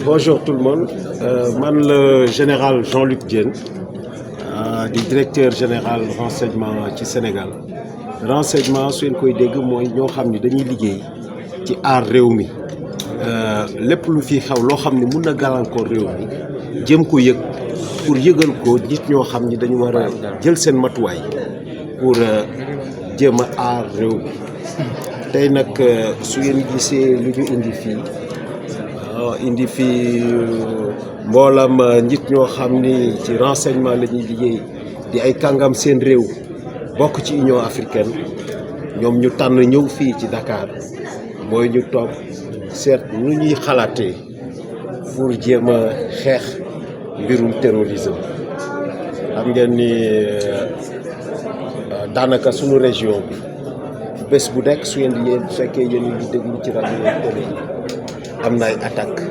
Bonjour tout le monde, man le Général Jean Luck Diéne, directeur général renseignement ci Sénégal. Renseignement su ngeen koy dégg mooy ñoo xam ni dañuy liggéey ci aar réew mi lépp lu fi xew loo xam ni mun na gàllankoor réew mi jëm ko yëg pour yëgal ko nit ñoo xam ni dañu war a jël seen matuwaay pour jéem a aar réew mi. Tey nag su ngeen gisee lu ñu indi fii mboolam nit ñoo xam ni ci renseignement la ñuy liggéey di ay kàngam seen réew bokk ci Union africaine ñoom ñu tànn ñëw fii ci Dakar mooy ñu toog seet nu ñuy xalaatee pour jéem a xeex mbirum terrorisme. xam ngeen ni daanaka suñu région bi bés bu nekk su ngeen di yéen fekkee yéen ngi déglu ci rajo yi télé yi am na ay attaque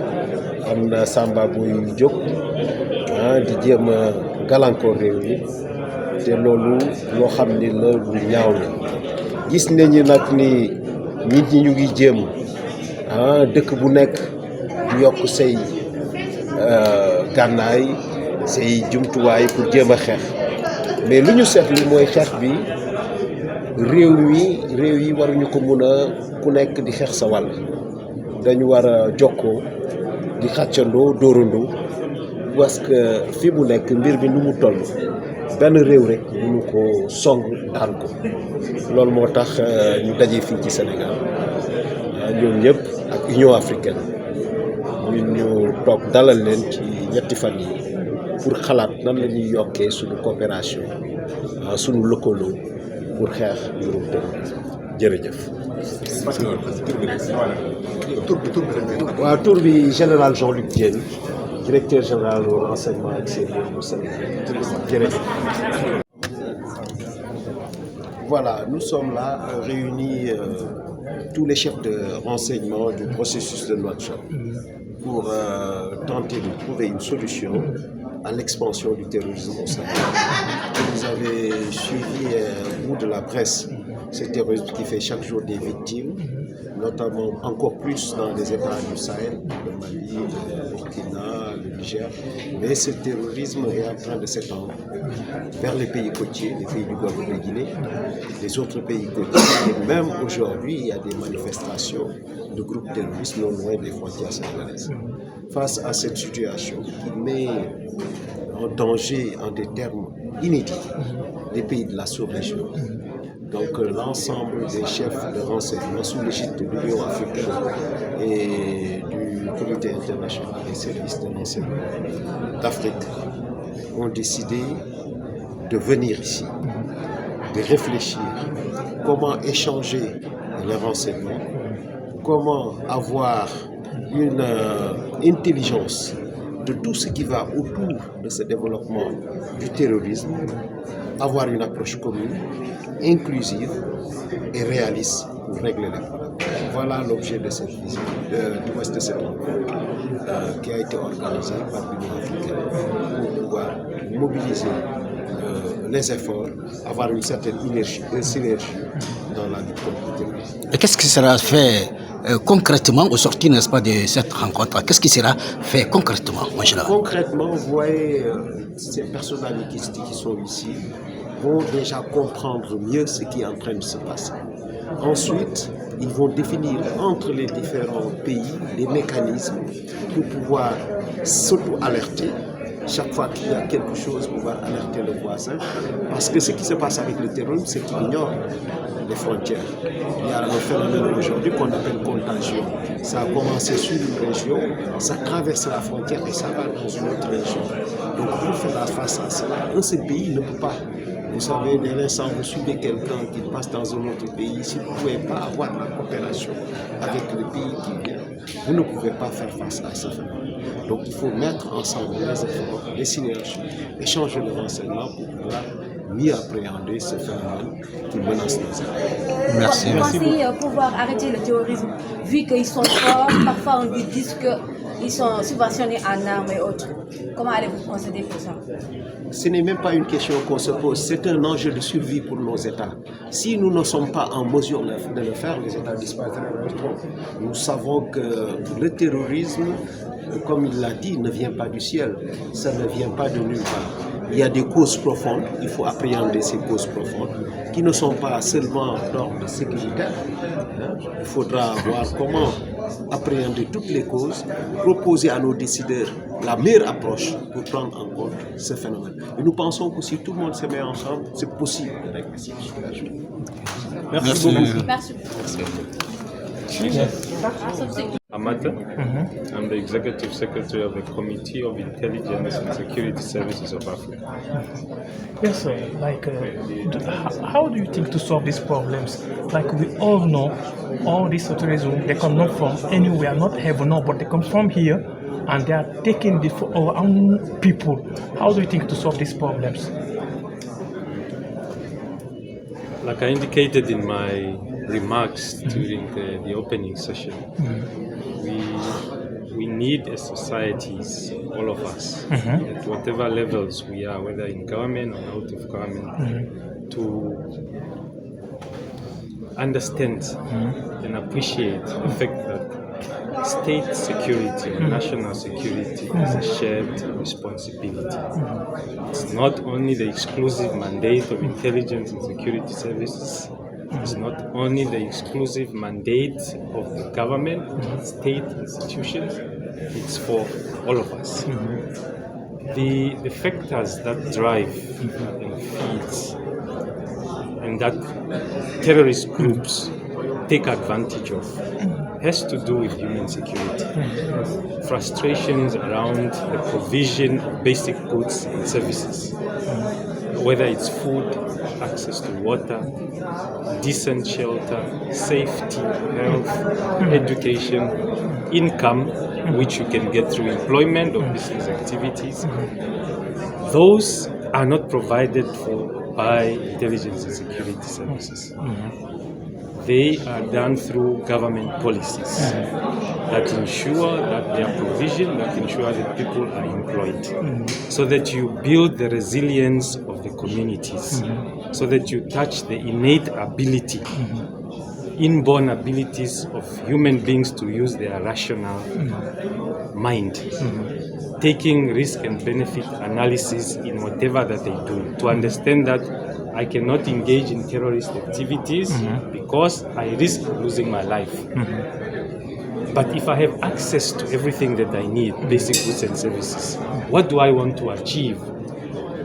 am na samba buy jóg di jéem a gàllankoor réew mi te loolu loo xam ni la lu ñaaw la. gis nañu nag ni nit ñi ñu ngi jéem dëkk bu nekk di yokk say gànnaay say jumtuwaay pour jéem a xeex mais lu ñu seetlu mooy xeex bi réew yi waruñu ko mun a ku nekk di xeex sa wàll. dañu war a jokkoo di xàccandoo dóorandoo parce que fi mu nekk mbir bi nu mu toll benn réew rek mënu ko song daan ko. loolu moo tax ñu daje fii ci Sénégal ñoom ñëpp ak Union africaine ñu toog dalal leen ci ñetti fan yi pour xalaat nan la ñuy yokkee suñu coopération suñu lëkkaloo pour xeex mbirum terrorisme. jërëjëf. waaw tur bi Général Jean Luck Diéne, directeur général au renseignement extérieur du Sénégal. jërëjëf. Voilà, nous sommes là réunis tous les chefs de renseignement du processus de Nouakchott pour tenter de trouver une solution à l'expansion du terrorisme au Sahel. Vous avez suivi au bout de la presse ce terrorisme qui fait chaque jour des victimes, notamment encore plus dans les États du Sahel, le Mali, le Burkina, le Niger. Mais ce terrorisme est en train de s'étendre vers les pays côtiers, les pays du Golfe de Guinée, les autres pays côtiers. Et même aujourd'hui, il y a des manifestations de groupes terroristes non loin des frontières sénégalaises. Face à cette situation qui met en danger, en des termes inédits, les pays de la sous-région. Donc l'ensemble des chefs de renseignement sous l'égide de l'Union africaine et du Comité international des services de renseignement d'Afrique ont décidé de venir ici, de réfléchir comment échanger les renseignements, comment avoir une intelligence de tout ce qui va autour de ce développement du terrorisme, avoir une approche commune, inclusive et réaliste pour régler les problèmes. Voilà l'objet de cette visite, de cette rencontre qui a été organisée par l'Union africaine pour pouvoir mobiliser les efforts, avoir une certaine synergie dans la lutte contre le terrorisme. Et qu'est-ce qui sera fait concrètement au sortir, n'est-ce pas, de cette rencontre? Qu'est-ce qui sera fait concrètement, mon général? Concrètement, vous voyez, ces personnalités qui sont ici vont déjà comprendre mieux ce qui est en train de se passer. Ensuite, ils vont définir entre les différents pays des mécanismes pour pouvoir s'auto-alerter. Chaque fois qu'il y a quelque chose, pouvoir alerter le voisin. Parce que ce qui se passe avec le terrorisme, c'est qu'il ignore les frontières. Il y a un phénomène aujourd'hui qu'on appelle contagion. Ça a commencé sur une région, ça traverse la frontière et ça va dans une autre région. Donc pour faire face à cela, un seul pays ne peut pas. Vous savez, dès l'instant vous suivez quelqu'un qui passe dans un autre pays, si vous ne pouvez pas avoir la coopération avec le pays qui vient, vous ne pouvez pas faire face à ce phénomène. Donc il faut mettre ensemble les efforts, les synergies, échanger les renseignements pour pouvoir mieux appréhender ce phénomène qui menace nos États. Merci. Vous pensez pouvoir arrêter le terrorisme, vu qu'ils sont forts, parfois on dit qu'ils sont subventionnés en armes et autres. Comment allez-vous procéder pour ça? Ce n'est même pas une question qu'on se pose, c'est un enjeu de survie pour nos États. Si nous ne sommes pas en mesure de le faire, les États disparaîtront. Nous savons que le terrorisme comme il l'a dit, ne vient pas du ciel, ça ne vient pas de nulle part. Il y a des causes profondes, il faut appréhender ces causes profondes, qui ne sont pas seulement d'ordre sécuritaire. Il faudra voir comment appréhender toutes les causes, proposer à nos décideurs la meilleure approche pour prendre en compte ce phénomène. Et nous pensons que si tout le monde se met ensemble, c'est possible de régler cette situation. Merci beaucoup. Merci. Amata. I'm the Executive Secretary of the Committee of Intelligence and Security Services of Africa. Yes, sir. How do you think to solve these problems? Like we all know, all these terrorism, they come not from anywhere, not heaven, no, but they come from here, and they are taking our own people. How do you think to solve these problems? Like I indicated in my remarks during the opening session, we need as societies, all of us, at whatever levels we are, whether in government or out of government, to understand and appreciate the fact that state security, national security is a shared responsibility. It's not only the exclusive mandate of intelligence and security services, it's not only the exclusive mandate of the government, state institutions, it's for all of us. The factors that drive and feed and that terrorist groups take advantage of has to do with human security. Frustrations around the provision of basic goods and services, whether it's food, access to water, decent shelter, safety, health, education, income, which you can get through employment or business activities. Those are not provided for by intelligence and security services. They are done through government policies that ensure that their provision, that ensure that people are employed, so that you build the resilience of the communities, so that you touch the innate ability, inborn abilities of human beings to use their rational mind, taking risk and benefit analysis in whatever that they do, to understand that I cannot engage in terrorist activities because I risk losing my life. But if I have access to everything that I need, basic goods and services, what do I want to achieve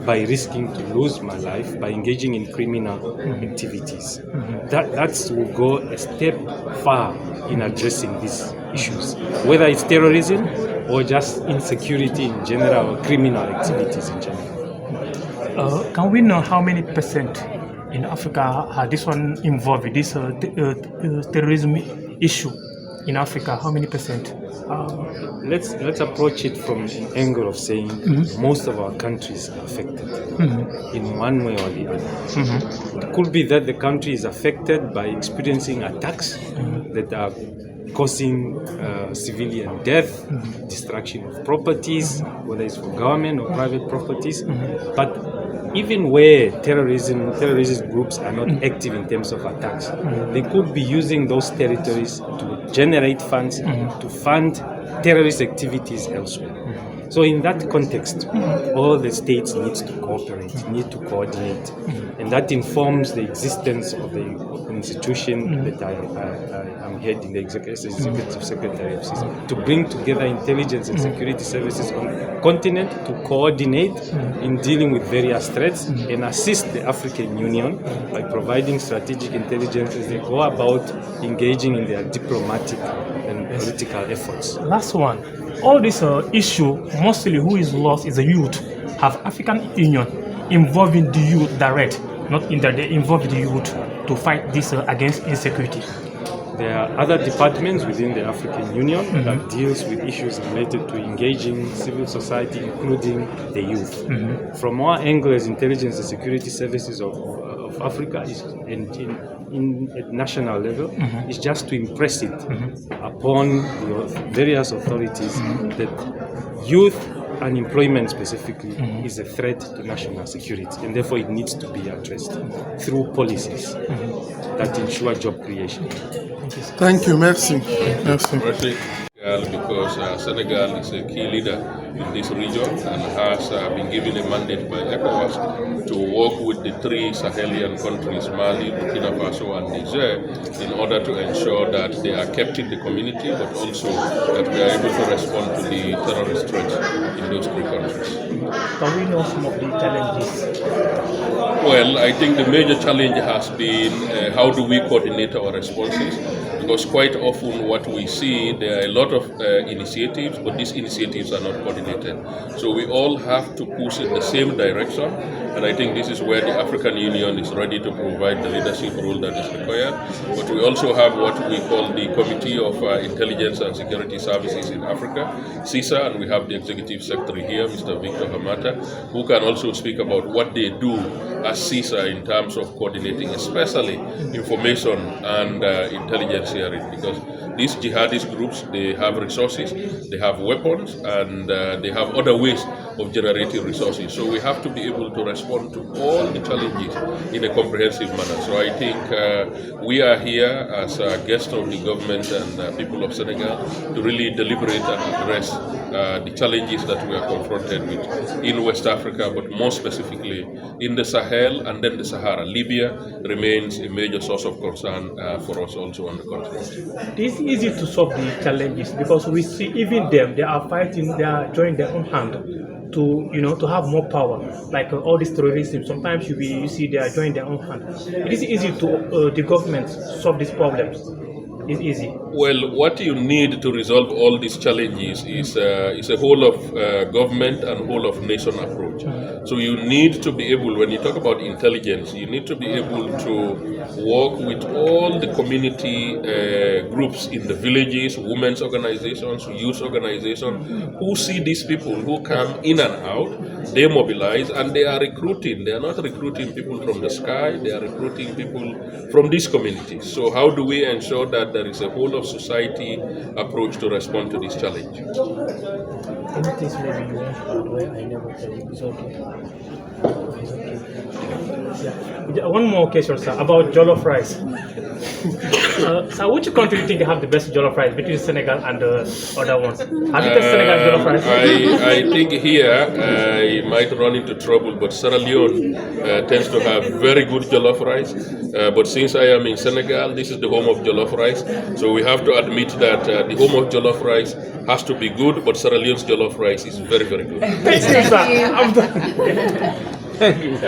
by risking to lose my life by engaging in criminal activities? That will go a step far in addressing these issues, whether it's terrorism or just insecurity in general or criminal activities in general. Can we know how many percent in Africa are this one involved with this terrorism issue in Africa? How many percent? Let's approach it from an angle of saying most of our countries are affected in one way or the other. It could be that the country is affected by experiencing attacks that are causing civilian death, destruction of properties, whether it's for government or private properties. But even where terrorist groups are not active in terms of attacks, they could be using those territories to generate funds to fund terrorist activities elsewhere. So in that context, all the states need to cooperate, need to coordinate, and that informs the existence of the institution that I'm heading, the Executive Secretary of CISA, to bring together intelligence and security services on the continent to coordinate in dealing with various threats and assist the African Union by providing strategic intelligence as they go about engaging in their diplomatic and political efforts. Last one. All this issue, mostly who is lost is the youth. Have African Union involving the youth direct, not they involve the youth to fight this against insecurity? There are other departments within the African Union that deals with issues related to engaging civil society, including the youth. From our angle as intelligence and security services of Africa, at national level, is just to impress it upon the various authorities that youth unemployment specifically is a threat to national security, and therefore it needs to be addressed through policies that ensure job creation. Thank you. Merci. Merci. because Senegal is a key leader in this region and has been given a mandate by ECOWAS to work with the three Sahelian countries, Mali, Burkina Faso and Niger, in order to ensure that they are kept in the community, but also that we are able to respond to the terrorist threats in those three countries. Can we know some of the challenges? Well, I think the major challenge has been how do we coordinate our responses? Because quite often what we see, there are a lot of initiatives, but these initiatives are not coordinated. So we all have to push in the same direction, and I think this is where the African Union is ready to provide the leadership role that is required. But we also have what we call the Committee of Intelligence and Security Services in Africa, CISA, and we have the Executive Secretary here, Mr. Victor Hamata, who can also speak about what they do as CISA in terms of coordinating, especially information and intelligence sharing, because these jihadist groups, they have resources, they have weapons, and they have other ways of generating resources. So we have to be able to respond to all the challenges in a comprehensive manner. So I think we are here as a guest of the government and people of Senegal to really deliberate and address the challenges that we are confronted with in West Africa, but more specifically in the Sahel and then the Sahara. Libya remains a major source of concern for us also on the continent. It is easy to solve the challenges because we see even them, they are fighting, they are joining their own hand to, to have more power. Like all this terrorism, sometimes you see they are joining their own hand. It is easy to the government solve these problems. It's easy. Well, what you need to resolve all these challenges is a whole of government and whole of nation approach. So you need to be able, when you talk about intelligence, you need to be able to work with all the community groups in the villages, women's organizations, youth organizations, who see these people who come in and out, they mobilize, and they are recruiting. They are not recruiting people from the sky, they are recruiting people from these communities. So how do we ensure that there is a whole of society approach to respond to this challenge? Anything maybe you want to add where I never tell you, it's okay. It's okay. Yeah. One more question, sir, about jollof rice. So which country do you think have the best jollof rice between Senegal and the other ones? Have you tasted Senegal jollof rice? I think here I might run into trouble, but Sierra Leone tends to have very good jollof rice. But since I am in Senegal, this is the home of jollof rice. So we have to admit that the home of jollof rice has to be good, but Sierra Leone's jollof rice is very, very good. Thank you, sir. I'm done. Thank you.